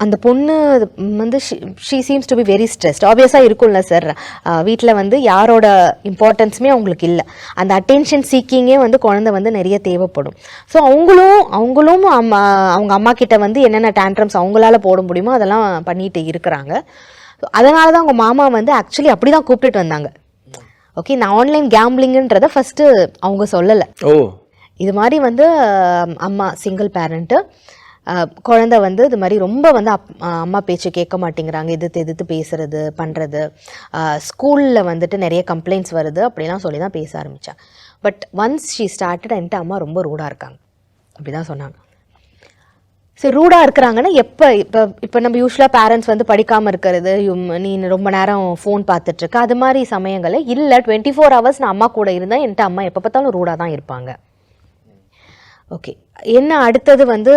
அந்த பொண்ணு வந்து she seems to be very stressed. ஆப்வியஸாக இருக்கும்ல சார், வீட்டில் வந்து யாரோட இம்பார்ட்டன்ஸுமே அவங்களுக்கு இல்லை. அந்த அட்டென்ஷன் சீக்கிங்கே வந்து குழந்தை வந்து நிறைய தேவைப்படும். ஸோ அவங்களும் அவங்க அம்மா கிட்ட வந்து என்னென்ன டேண்ட்ரம்ஸ் அவங்களால போட முடியுமோ அதெல்லாம் பண்ணிட்டு இருக்கிறாங்க. அதனால தான் அவங்க மாமா வந்து ஆக்சுவலி அப்படி தான் கூப்பிட்டுட்டு வந்தாங்க. ஓகே, நான் ஆன்லைன் கேம்பிளிங்கன்றதை ஃபஸ்ட்டு அவங்க சொல்லலை. இது மாதிரி வந்து அம்மா சிங்கிள் பேரண்ட்டு, குழந்தை வந்து இது மாதிரி ரொம்ப வந்து அம்மா பேச்சு கேட்க மாட்டேங்கிறாங்க, எதிர்த்து பேசுறது பண்ணுறது, ஸ்கூலில் வந்துட்டு நிறைய கம்ப்ளைண்ட்ஸ் வருது அப்படிலாம் சொல்லி தான் பேச ஆரம்பித்தா. பட் ஒன்ஸ் ஷீ ஸ்டார்டட் என்கிட்ட அம்மா ரொம்ப ரூடாக இருக்காங்க அப்படி தான் சொன்னாங்க. சரி, ரூடாக இருக்கிறாங்கன்னா இப்போ நம்ம யூஸ்வலாக பேரண்ட்ஸ் வந்து படிக்காமல் இருக்கிறது, நீ ரொம்ப நேரம் ஃபோன் பார்த்துட்ருக்க, அது மாதிரி சமயங்களில் இல்லை 24 hours நான் அம்மா கூட இருந்தால் என்கிட்ட அம்மா எப்போ பார்த்தாலும் ரூடாக தான் இருப்பாங்க. ஓகே, என்ன அடுத்தது வந்து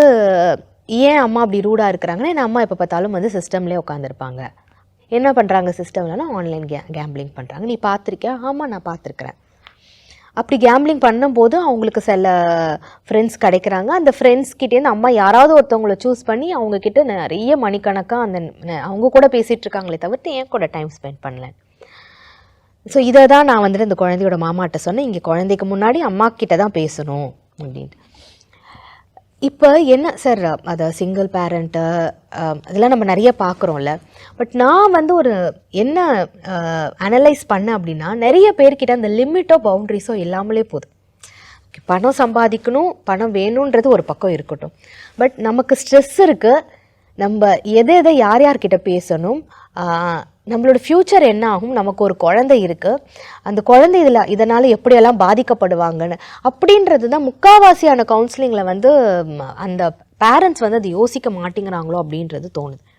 ஏன் அம்மா அப்படி ரூடாக இருக்கிறாங்கன்னா, என் அம்மா எப்போ பார்த்தாலும் வந்து சிஸ்டம்லேயே உட்காந்துருப்பாங்க. என்ன பண்ணுறாங்க சிஸ்டம்லனா ஆன்லைன் கேம்பிளிங் பண்ணுறாங்க. நீ பார்த்துருக்கியா? ஆமாம், நான் பார்த்துருக்குறேன். அப்படி கேம்பிளிங் பண்ணும்போது அவங்களுக்கு சில ஃப்ரெண்ட்ஸ் கிடைக்கிறாங்க. அந்த ஃப்ரெண்ட்ஸ்கிட்டேருந்து அம்மா யாராவது ஒருத்தவங்களை சூஸ் பண்ணி அவங்கக்கிட்ட நிறைய மணிக்கணக்காக அவங்க கூட பேசிகிட்டு இருக்காங்களே தவிர்த்து என் கூட டைம் ஸ்பெண்ட் பண்ணல. ஸோ இதை தான் நான் வந்துட்டு இந்த குழந்தையோட மாமாட்ட சொன்னேன், இங்கே குழந்தைக்கு முன்னாடி அம்மா கிட்ட தான் பேசணும் அப்படின்ட்டு. இப்போ என்ன சார், அதை சிங்கிள் பேரண்ட்டு அதெல்லாம் நம்ம நிறைய பார்க்குறோம்ல. பட் நான் வந்து ஒரு என்ன அனலைஸ் பண்ணேன் அப்படின்னா, நிறைய பேர்கிட்ட அந்த லிமிட்டோ பவுண்ட்ரிஸோ இல்லாமலே போகுது. பணம் சம்பாதிக்கணும், பணம் வேணுன்றது ஒரு பக்கம் இருக்கட்டும், பட் நமக்கு ஸ்ட்ரெஸ் இருக்குது, நம்ம எதை யார்கிட்ட பேசணும், நம்மளோட ஃப்யூச்சர் என்ன ஆகும், நமக்கு ஒரு குழந்தை இருக்குது, அந்த குழந்தை இதனால் எப்படியெல்லாம் பாதிக்கப்படுவாங்கன்னு அப்படின்றது தான் முக்கால்வாசியான கவுன்சிலிங்கில் வந்து அந்த பேரண்ட்ஸ் வந்து அது யோசிக்க மாட்டேங்கிறாங்களோ அப்படின்றது தோணுது.